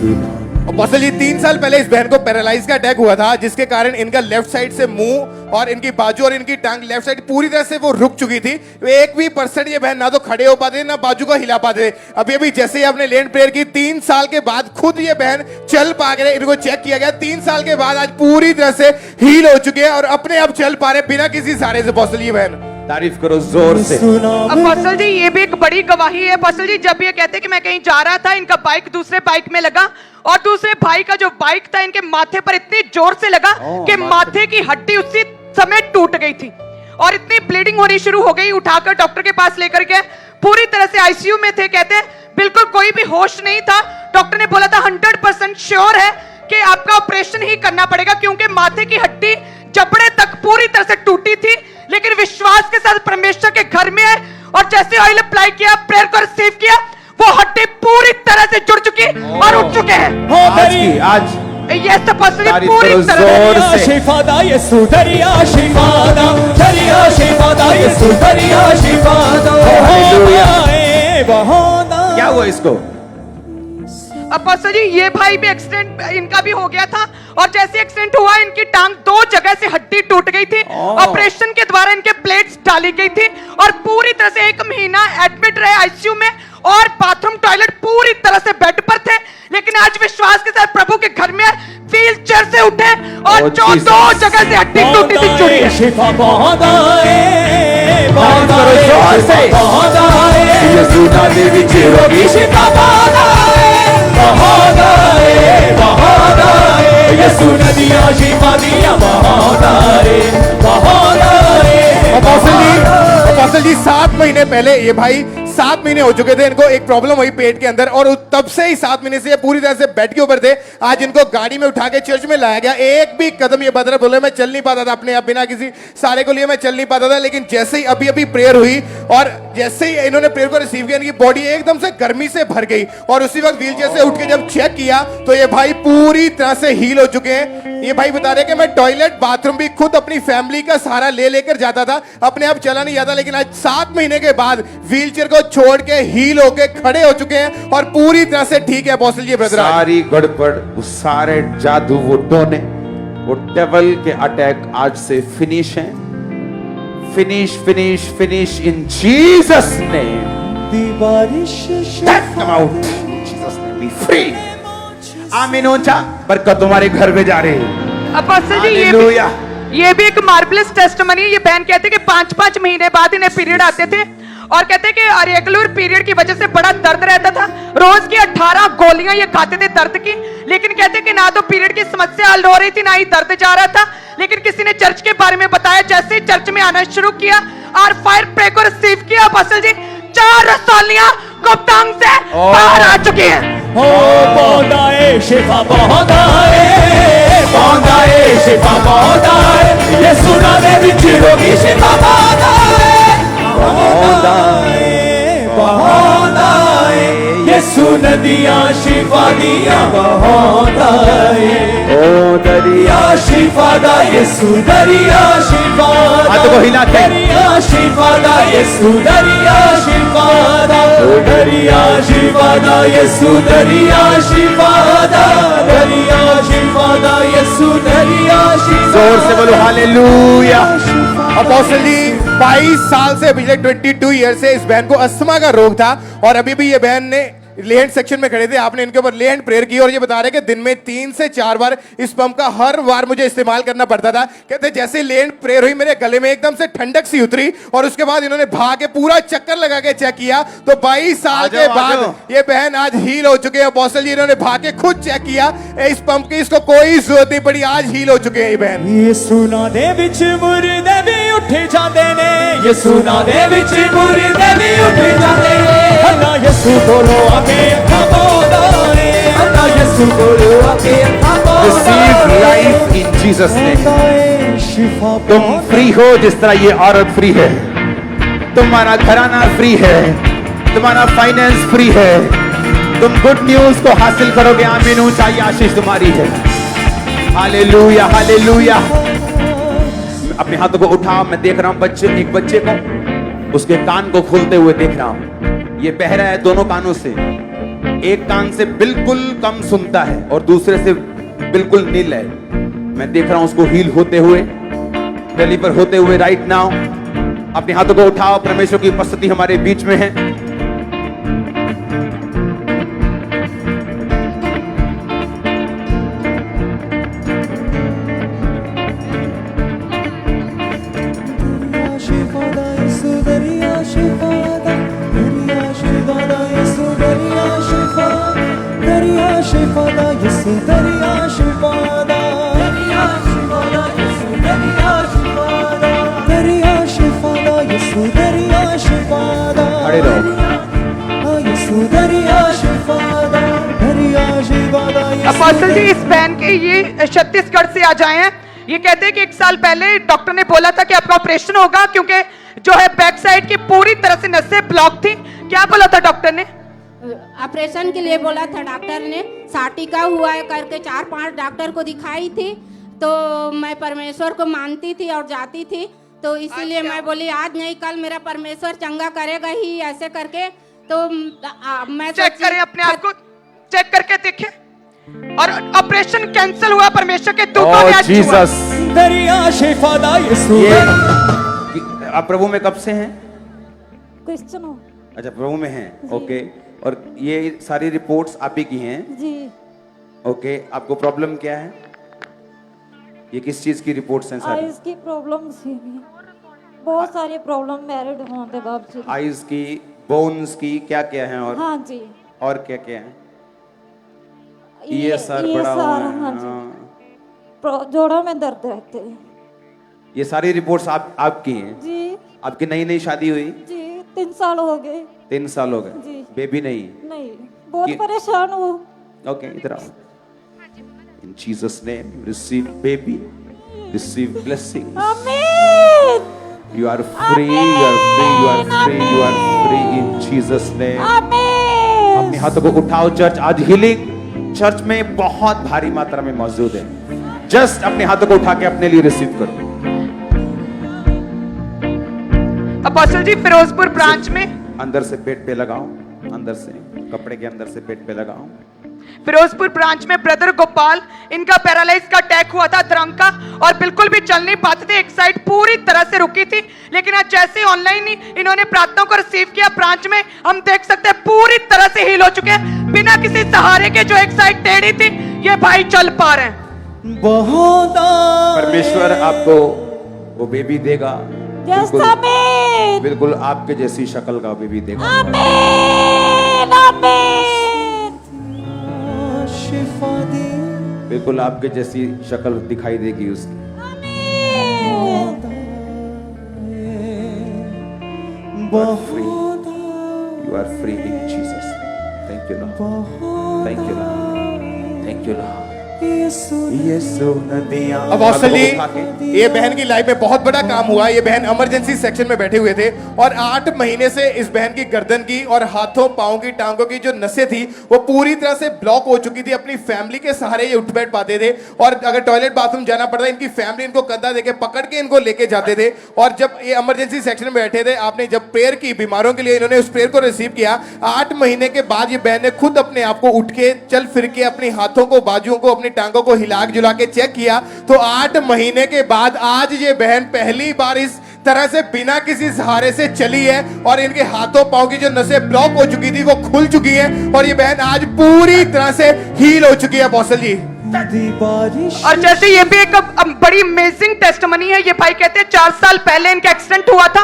Apostle जी 3 साल पहले इस बहन को पैरालाइज का अटैक हुआ था, जिसके कारण इनका लेफ्ट साइड से मुंह और इनकी बाजू और इनकी टांग लेफ्ट साइड पूरी तरह से वो रुक चुकी थी। एक भी परसेंट ये बहन ना तो खड़े हो पाते ना बाजू को हिला पाते। अभी अभी जैसे ही आपने लेंड प्रेयर की 3 साल के बाद खुद ये बहन चल पा गए। इनको चेक किया गया 3 साल के बाद आज पूरी तरह से हील हो चुके हैं और अपने आप चल पा रहे बिना किसी सहारे से। अपोस्टल ये बहन तारीफ करो जोर से। अपोस्टल जी ये भी एक बड़ी गवाही है। अपोस्टल जी जब ये कहते कि मैं कहीं जा रहा था, इनका बाइक दूसरे बाइक में लगा और दूसरे भाई का जो बाइक था इनके माथे पर इतनी जोर से लगा कि माथे की हड्डी उसी समय टूट गई थी और इतनी ब्लीडिंग होनी शुरू हो गई। उठाकर डॉक्टर के पास लेकर गए, पूरी तरह से आईसीयू में थे। कहते हैं बिल्कुल कोई भी होश नहीं था। डॉक्टर ने बोला था 100% श्योर है कि आपका ऑपरेशन ही करना पड़ेगा, क्योंकि माथे की हड्डी जबड़े तक पूरी तरह से टूटी थी। लेकिन विश्वास के साथ परमेश्वर के घर में है और जैसे ऑयल अप्लाई किया, प्रेयर को रिसीव किया, वो हड्डी पूरी तरह से जुड़ चुकी और उठ चुके हैं। आज ये तपस्या पूरी तरह से शिफादा यीशु दरिया शिफादा दरिया शिफादा यीशु दरिया शिफादा। क्या हुआ इसको? अपोस्टल जी ये भाई भी एक्सीडेंट इनका भी हो गया था और जैसे एक्सीडेंट हुआ इनकी टांग 2 जगह से हड्डी टूट गई थी। ऑपरेशन के द्वारा इनके प्लेट्स डाली गई थी और पूरी तरह से 1 महीना एडमिट रहे आईसीयू में और बाथरूम टॉयलेट पूरी तरह से बेड पर थे। लेकिन आज विश्वास के साथ प्रभु के घर में व्हील चेयर से उठे और जो 2 जगह से हड्डी टूटी थी जुड़ी है। शिफा बहुत आए बहुत आए बहुत आए यीशु ना देवी चिरोगी शिफा बहुत आए बहुत आए बहुत आए यीशु ने दिया शिफा दिया बहुत आए बहुत आए। अपोस्टल जी 7 महीने पहले ये भाई 7 महीने हो चुके थे, इनको एक प्रॉब्लम हुई पेट के अंदर और तब से ही 7 महीने से ये पूरी तरह से बेड के ऊपर थे। आज इनको गाड़ी में उठा के चर्च में लाया गया। एक भी कदम ये बदल बोले मैं चल नहीं पाता था अपने आप, बिना किसी सारे को लिए मैं चल नहीं पाता था। लेकिन जैसे ही अभी अभी प्रेयर हुई और जैसे ही इन्होंने प्रेयर को रिसीव किया, इनकी बॉडी एकदम से गर्मी से भर गई और उसी वक्त व्हीलचेयर से उठ के जब चेक किया तो ये भाई पूरी तरह से हील हो चुके हैं। ये भाई बता रहे कि मैं टॉयलेट बाथरूम भी खुद अपनी फैमिली का सहारा ले लेकर जाता था, अपने आप चला नहीं जाता। लेकिन आज 7 महीने के बाद व्हीलचेयर को छोड़ के हील होके खड़े हो चुके हैं और पूरी तरह से ठीक है। अपोस्टल जी ब्रदर सारी गड़बड़, वो सारे जादू, वो टोने, वो डेविल के अटैक आज से फिनिश हैं। Finish finish finish in Jesus name. Come out. Jesus name, be free. आमीन। ऊंचा बरकत तुम्हारे घर में जा रही है। अपोस्टल जी ये भी एक मार्वलस टेस्टिमनी। ये बहन कहते कि 5-5 महीने बाद इन्हें पीरियड आते थे और कहते कि रेगुलर पीरियड की वजह से बड़ा दर्द रहता था। रोज की 18 गोलियां ये खाते थे दर्द की, लेकिन कहते कि ना तो पीरियड की समस्या हल हो रही थी ना ही दर्द जा रहा था। लेकिन किसी ने चर्च के बारे में बताया, जैसे ही चर्च में आना शुरू किया और फायर प्रे को रिसीव किया, अपोस्टल जी 4 रसौलियां गुप्तांग से बाहर आ चुकी हैं। बहुत आए शिफा बहुत आए बहुत आए शिफा बहुत आए यीशु ना देवी चिरोगी शिफा बहुत आए बहुत आए बहुत आए यीशु ने दिया शिफा दिया बहुत आए। ओ दरिया शिफा दा यीशु दरिया शिफा हाथ को हिला के दरिया शिफा दा यीशु दरिया शिफा दा दरिया शिफा दा यीशु दरिया शिफा दा दरिया शिफा दा यीशु दरिया शिफा। जोर से बोलो हालेलुया। अपोस्टल जी 22 साल से पिछले 22 ईयर से इस बहन को अस्थमा का रोग था और अभी भी ये बहन ने लेहन सेक्शन में खड़े थे, आपने इनके ऊपर लेहन प्रेयर की और ये बता रहे कि दिन में 3 से 4 बार इस पंप का हर बार मुझे इस्तेमाल करना पड़ता था। कहते जैसे लेहन प्रेयर हुई मेरे गले में एकदम से ठंडक सी उतरी और उसके बाद इन्होंने भाग के पूरा चक्कर लगा के चेक किया तो 22 साल के बाद ये बहन आज हील हो चुके हैं। अपोस्टल जी इन्होंने भाग के खुद चेक किया, इस पंप की इसको कोई जरूरत नहीं पड़ी, आज हील हो चुके हैं ये बहन। यीशु ना दे विच मुर्दे भी उठे जाते ने यीशु ना दे विच मुर्दे भी उठे जाते ने अल्लाह यीशु बोलो आके Receive life in Jesus name. तुम फ्री हो जिस तरह ये औरत फ्री है। तुम्हारा घराना फ्री है, तुम्हारा फाइनेंस फ्री है, तुम गुड न्यूज को हासिल करोगे। आमीन। ऊंचाई आशीष तुम्हारी है। Hallelujah hallelujah. अपने हाथों को उठा, मैं देख रहा हूं एक बच्चे को, उसके कान को खोलते हुए देख रहा हूं। ये बह रहा है दोनों कानों से। एक कान से बिल्कुल कम सुनता है और दूसरे से बिल्कुल नील है। मैं देख रहा हूं उसको हील होते हुए, डिलीवर होते हुए राइट नाउ। अपने हाथों को उठाओ, परमेश्वर की उपस्थिति हमारे बीच में है। खड़े रहो। अपोस्टल जी, इस बहन के ये छत्तीसगढ़ से आ जाए हैं। ये कहते हैं कि 1 साल पहले डॉक्टर ने बोला था कि आपका ऑपरेशन होगा, क्योंकि जो है बैक साइड की पूरी तरह से नसें ब्लॉक थी। क्या बोला था डॉक्टर ने? ऑपरेशन के लिए बोला था डॉक्टर ने। साटिका हुआ है करके 4-5 डॉक्टर को दिखाई थी, तो मैं परमेश्वर को मानती थी और जाती थी, तो इसीलिए अच्छा। मैं बोली आज नहीं कल मेरा परमेश्वर चंगा करेगा ही, ऐसे करके। तो मैं चेक करें अपने आप को, चेक करके देखें। और ऑपरेशन कैंसिल हुआ परमेश्वर के दूतों ने आज छुआ। जीसस। दरिया शिफा दा यीशु। ये आप प्रभु में कब से हैं? क्रिश्चियन हो अच्छा, प्रभु में हैं। ओके, और ये सारी रिपोर्ट्स आप ही की हैं? जी। ओके, आपको प्रॉब्लम क्या है? ये किस चीज की रिपोर्ट्स हैं सारी? आइज की प्रॉब्लम थी, बहुत सारी प्रॉब्लम मैरिड होने के बावजूद। आइज की, बोन्स की, क्या क्या है और हाँ जी। और क्या क्या है? ये सर ये बड़ा हुआ सर, है। हाँ जी। हाँ। जोड़ों में दर्द रहते हैं। ये सारी रिपोर्ट्स आपकी हैं? जी आपकी नई नई शादी हुई? जी, 3 साल हो गए। 3 साल हो गए? जी। बेबी नहीं? नहीं, बहुत कि- परेशान हूँ। ओके, इधर आओ। In Jesus' name, receive baby, receive blessing. आमीन You are free, you are free, you are free, you are free in Jesus' name. आमीन। अपने हाथों को उठाओ चर्च। आज हीलिंग चर्च में बहुत भारी मात्रा में मौजूद है। जस्ट अपने हाथों को उठा के अपने लिए रिसीव करो। अपोस्टल जी, फिरोजपुर ब्रांच में, अंदर से पेट पे लगाओ, अंदर से कपड़े के अंदर से पेट पे लगाओ। फिरोजपुर ब्रांच में ब्रदर गोपाल, इनका पैरालाइज का अटैक हुआ था अधरंग का, और बिल्कुल भी चल नहीं पाते थे। एक साइड पूरी तरह से रुकी थी, लेकिन आज जैसे ही ऑनलाइन ही इन्होंने प्रार्थनाओं को रिसीव किया ब्रांच में, हम देख सकते हैं पूरी तरह से हील हो चुके हैं। बिना किसी सहारे के जो एक साइड टेढ़ी थी, ये भाई चल पा रहे हैं। बहुत परमेश्वर आपको वो बेबी देगा, यस बिल्कुल, आमीन बिल्कुल आपके जैसी शक्ल का बेबी देगा। आमीन आमीन। शिफा दी बिल्कुल आपके जैसी शक्ल दिखाई देगी उसकी। बहुत You are free in Jesus' name. Thank you, Lord. Thank you, Lord. Thank you, Lord. यीशु नदियां। अब ये बहन की लाइफ में बहुत बड़ा काम हुआ। ये बहन इमरजेंसी सेक्शन में बैठे हुए थे और 8 महीने से इस बहन की गर्दन की और हाथों पांव की टांगों की जो नसें थी वो पूरी तरह से ब्लॉक हो चुकी थी। अपनी फैमिली के सहारे ये उठ बैठ पाते थे, और अगर टॉयलेट बाथरूम जाना पड़ता इनकी फैमिली इनको कंधा देके पकड़ के इनको लेके जाते थे। और जब ये इमरजेंसी सेक्शन में बैठे थे, आपने जब प्रेयर की बीमारों के लिए, इन्होंने उस प्रेयर को रिसीव किया। 8 महीने के बाद ये बहन ने खुद अपने आप को उठ के चल फिर के अपने हाथों को, बाजुओं को, अपनी टांगों को हिला जुला के चेक किया, तो 8 महीने के बाद आज ये बहन पहली बार इस तरह से बिना किसी सहारे से चली है, और इनके हाथों पांव की जो नसें ब्लॉक हो चुकी थी वो खुल चुकी है, और ये बहन आज पूरी तरह से हील हो चुकी है। अपोस्टल जी, बारिश और जैसे ये भी एक बड़ी अमेजिंग टेस्टमनी है। ये भाई कहते हैं 4 साल पहले इनका एक्सीडेंट हुआ था,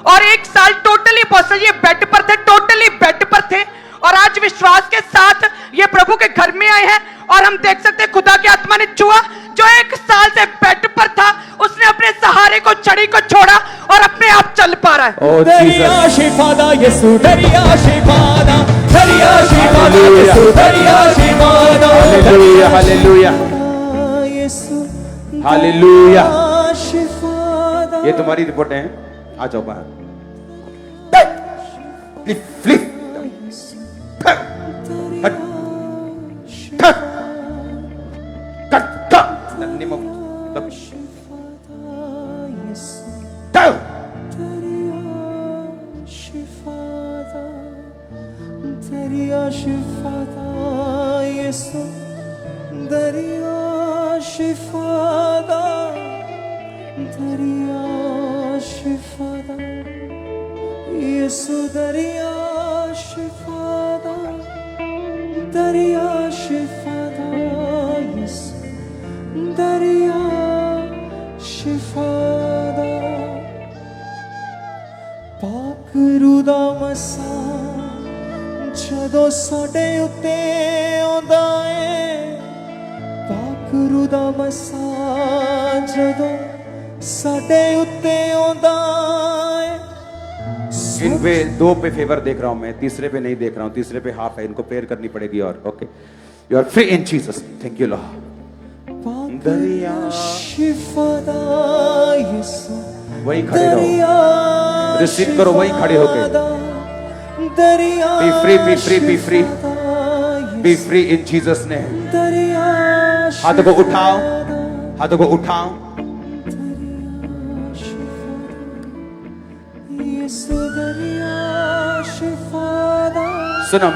और 1 साल टोटली अपोस्टल ये बेड पर थे, टोटली बेड पर थे, और आज विश्वास के साथ ये प्रभु के घर में आए हैं। और हम देख सकते हैं खुदा की आत्मा ने छुआ, जो 1 साल से बेड पर था, उसने अपने सहारे को, छड़ी को छोड़ा और अपने आप चल पा रहा है। Oh, दरिया Jesus. शिफा दा यीशु दरिया शिफा दा दरिया शिफा दा यीशु दरिया शिफा दा Hallelujah, hallelujah, यीशु hallelujah. शिफा दा। ये तुम्हारी रिपोर्ट है, आ जाओ बाहर। फ्लिप फ्लिप हट हट कट कट नन्ही मम दरिया शिफा शिफादा दरिया शिफादा यीशु दरिया शिफादा दरिया शिफादा यीशु दरिया शिफादा पाक रूदा मसा ਜਦੋਂ ਸਾਡੇ ਉੱਤੇ ਆਉਂਦਾ ਏ ਪਾਕ ਰੂ ਦਾ ਮਸਾ ਜਦੋਂ ਸਾਡੇ ਉੱਤੇ ਆਉਂਦਾ ਏ इन पे दो पे फेवर देख रहा हूं मैं, तीसरे पे नहीं देख रहा हूं। तीसरे पे हाफ है, इनको प्रेयर करनी पड़ेगी। और okay, you are free in Jesus. Thank you lord. दरिया शिफादा यीशु वही खड़े रहो, रिसीव करो वही खड़े होके। दरिया B free, B free, B free, B free in Jesus ने। दरिया हाथों को उठाओ, हाथों को उठाओ। सुनो,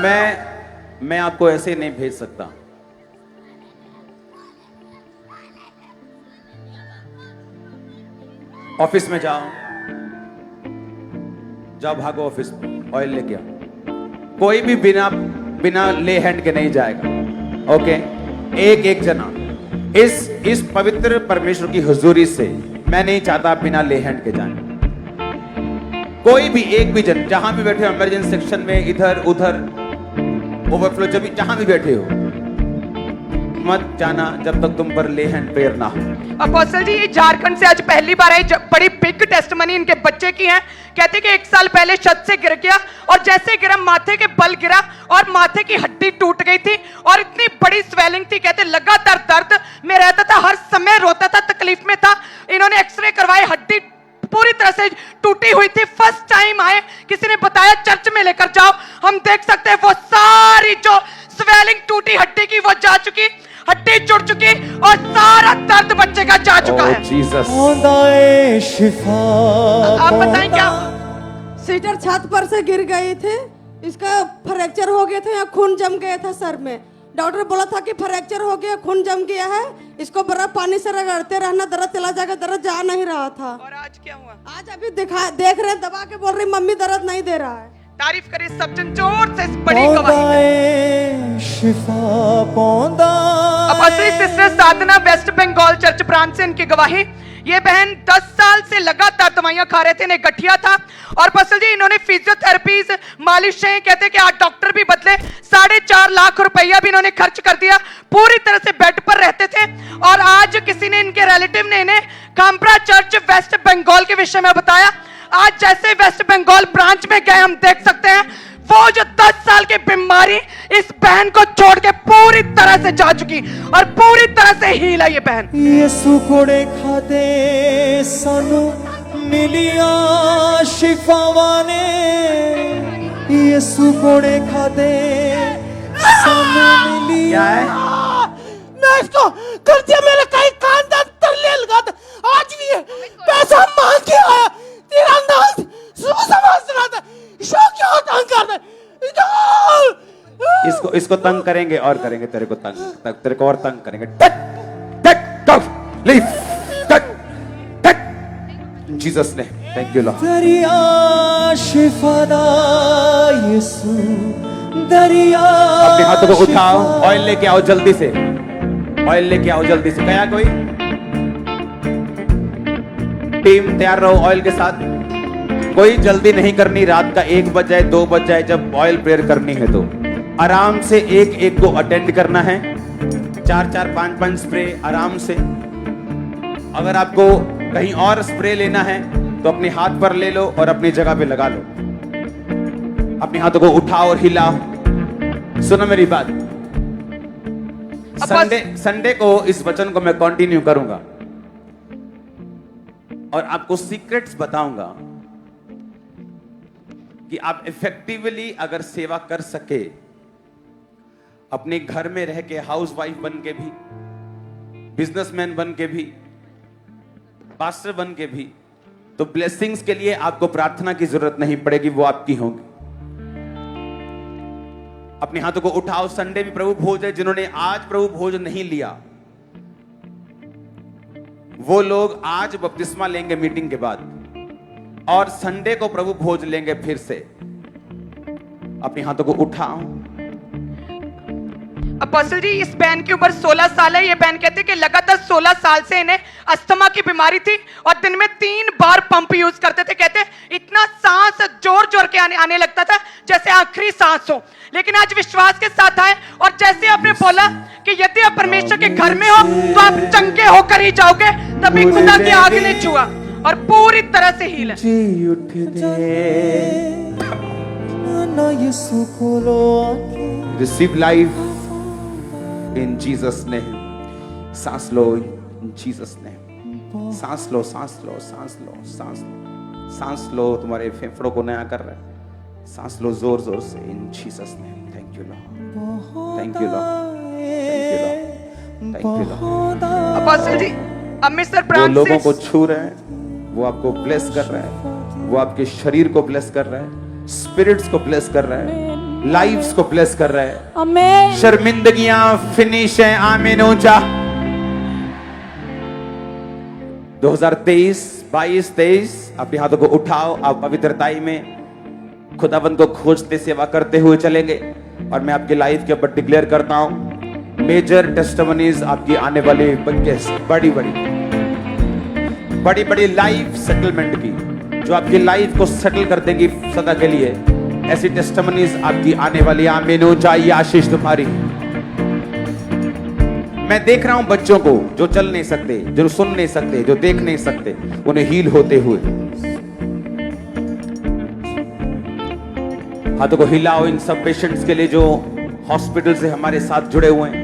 मैं आपको ऐसे नहीं भेज सकता। ऑफिस में जाओ, जाओ भागो ऑफिस में, ऑयल लेके आओ। कोई भी बिना ले हैंड के नहीं जाएगा। ओके, एक जना इस पवित्र परमेश्वर की हुजूरी से मैं नहीं चाहता बिना ले हैंड के जाए। कोई भी एक भी जन जहां भी बैठे हो, इमरजेंसी सेक्शन में, इधर उधर, ओवरफ्लो, जब भी जहां भी बैठे हो, मत जाना जब तक तुम पर ले हैंड प्रेयर ना हो। अपोस्टल जी, ये झारखंड से आज पहली बार आई, बड़ी बिग टेस्टमनी इनके बच्चे की है। कहते कि 1 साल पहले छत से गिर गया और जैसे गिरा माथे के बल गिरा और माथे की हड्डी टूट गई थी और इतनी बड़ी स्वेलिंग थी। कहते लगातार दर्द में रहता था, हर समय रोता था, तकलीफ में था। इन्होंने एक्सरे करवाए, हड्डी पूरी तरह से टूटी हुई थी। फर्स्ट टाइम आए, किसी ने बताया चर्च में लेकर जाओ। हम देख सकते हैं वो सारी जो स्वेलिंग टूटी हड्डी की वो जा चुकी, हड्डी जुड़ चुकी और सारा दर्द बच्चे का जा चुका है। जीसस, शिफा। आप बताएं क्या? सीटर छत पर से गिर गए थे, इसका फ्रैक्चर हो गया था, यहाँ खून जम गया था सर में। डॉक्टर बोला था कि फ्रैक्चर हो गया, खून जम गया है, इसको बर्फ पानी से रगड़ते रहना, दर्द चला जाएगा। दर्द जा नहीं रहा था। और आज क्या हुआ? आज अभी देख रहे हैं, दबा के बोल रही मम्मी दर्द नहीं दे रहा है। तारीफ करिए सब जन जोर से इस बड़ी गवाही। शिफा पौंदा। अपोस्टल सिस्टर साधना वेस्ट बंगाल चर्च ब्रांच से इनकी गवाही। ये बहन 10 साल से लगातार दवाइयां खा रहे थे, इन्हें गठिया था और अपोस्टल जी इन्होंने फिजियोथेरेपीज, मालिशें, कहते कि 8 डॉक्टर भी बदले, 4.5 लाख रुपया भी इन्होंने खर्च कर दिया। पूरी तरह से बेड पर रहते थे और आज किसी ने, इनके रिलेटिव ने इन्हें खामप्रा चर्च वेस्ट बंगाल के विषय में बताया। आज जैसे वेस्ट बंगाल ब्रांच में गए, हम देख सकते हैं वो जो 10 साल की बीमारी इस बहन को छोड़ के पूरी तरह से जा चुकी और पूरी तरह से हील है ये बहन। यीशु कोड़े खाते सानू मिलिया शिफावाने, यीशु कोड़े खाते सानू मिलिया। मैं इसको कर्जे मेरे कई खानदान तरले लगा था, आज भी है पैसा मांग के आया, तेरा नाम सुबह समझ रहा था, शो क्यों तंग कर रहा? इसको तंग करेंगे और करेंगे, तेरे को तंग, तेरे को और तंग करेंगे। टक टक टक, लीव, टक टक, इन जीसस ने। Thank you lord. दरिया शिफादा यीशु दरिया। अपने हाथों को उठाओ, ऑयल लेके आओ जल्दी से, ऑयल लेके आओ जल्दी से। गया कोई? टीम तैयार रहो ऑयल के साथ। कोई जल्दी नहीं करनी, रात का 1 बज जाए 2 बज जाए, जब ऑयल प्रेयर करनी है तो आराम से एक को अटेंड करना है। 4-4 5-5 स्प्रे आराम से। अगर आपको कहीं और स्प्रे लेना है तो अपने हाथ पर ले लो और अपनी जगह पे लगा लो। अपने हाथों को उठाओ और हिलाओ। सुनो मेरी बात, संडे को इस वचन को मैं कंटिन्यू करूंगा और आपको सीक्रेट्स बताऊंगा कि आप इफेक्टिवली अगर सेवा कर सके, अपने घर में रह के, हाउस वाइफ बन के भी, बिजनेसमैन बन के भी, पास्टर बन के भी, तो ब्लेसिंग्स के लिए आपको प्रार्थना की जरूरत नहीं पड़ेगी, वो आपकी होंगी। अपने हाथों को उठाओ। संडे भी प्रभु भोज है। जिन्होंने आज प्रभु भोज नहीं लिया, वो लोग आज बपतिस्मा लेंगे मीटिंग के बाद और संडे को प्रभु भोज लेंगे फिर से। अपने हाथों को उठाओ। अपोस्टल जी, इस बहन की उम्र 16 साल है। ये बहन कहते हैं कि लगातार 16 साल से इन्हें अस्थमा की बीमारी थी और दिन में 3 बार पंप यूज करते थे। कहते हैं इतना सांस जोर जोर के आने लगता था जैसे आखिरी सांस हो, लेकिन आज विश्वास के साथ आए और जैसे आपने बोला कि यदि आप परमेश्वर के घर में हो तो आप चंगे होकर ही जाओगे, तभी खुदा की आग ने छुआ और पूरी तरह से हील है। जी उठ दे। Receive life in Jesus name. सांस लो इन जीसस नेम। सांस लो, सांस लो, सांस लो, सांस लो, सांस लो। तुम्हारे फेफड़ों को नया कर रहा है। सांस लो जोर जोर से in Jesus name. Thank you Lord, thank you Lord, thank you Lord, thank you Lord. Apostle ji, Amritsar वो ब्रांच लोगों को से छू रहे हैं, वो आपको ब्लेस कर रहा है, वो आपके शरीर को ब्लेस कर रहा है, स्पिरिट्स को ब्लेस कर रहा है, लाइव्स को ब्लेस कर रहा है। आमेन। शर्मिंदगियां फिनिश है। आमीन। ऊंचा 2023, 22, 23 अपने हाथों को उठाओ। आप पवित्रताई में खुदावंद को खोजते सेवा करते हुए चलेंगे और मैं आपकी लाइफ के ऊपर डिक्लेयर करता हूं मेजर टेस्टिमनीज आपकी आने वाली बड़ी बड़ी लाइफ सेटलमेंट की, जो आपकी लाइफ को सेटल कर देंगी सदा के लिए। ऐसी टेस्टिमनीज आपकी आने वाली। आमीन। ऊंचा ये आशीष तुम्हारी। मैं देख रहा हूं बच्चों को जो चल नहीं सकते, जो सुन नहीं सकते, जो देख नहीं सकते, उन्हें हील होते हुए। हाथों को हिलाओ इन सब पेशेंट्स के लिए जो हॉस्पिटल से हमारे साथ जुड़े हुए हैं।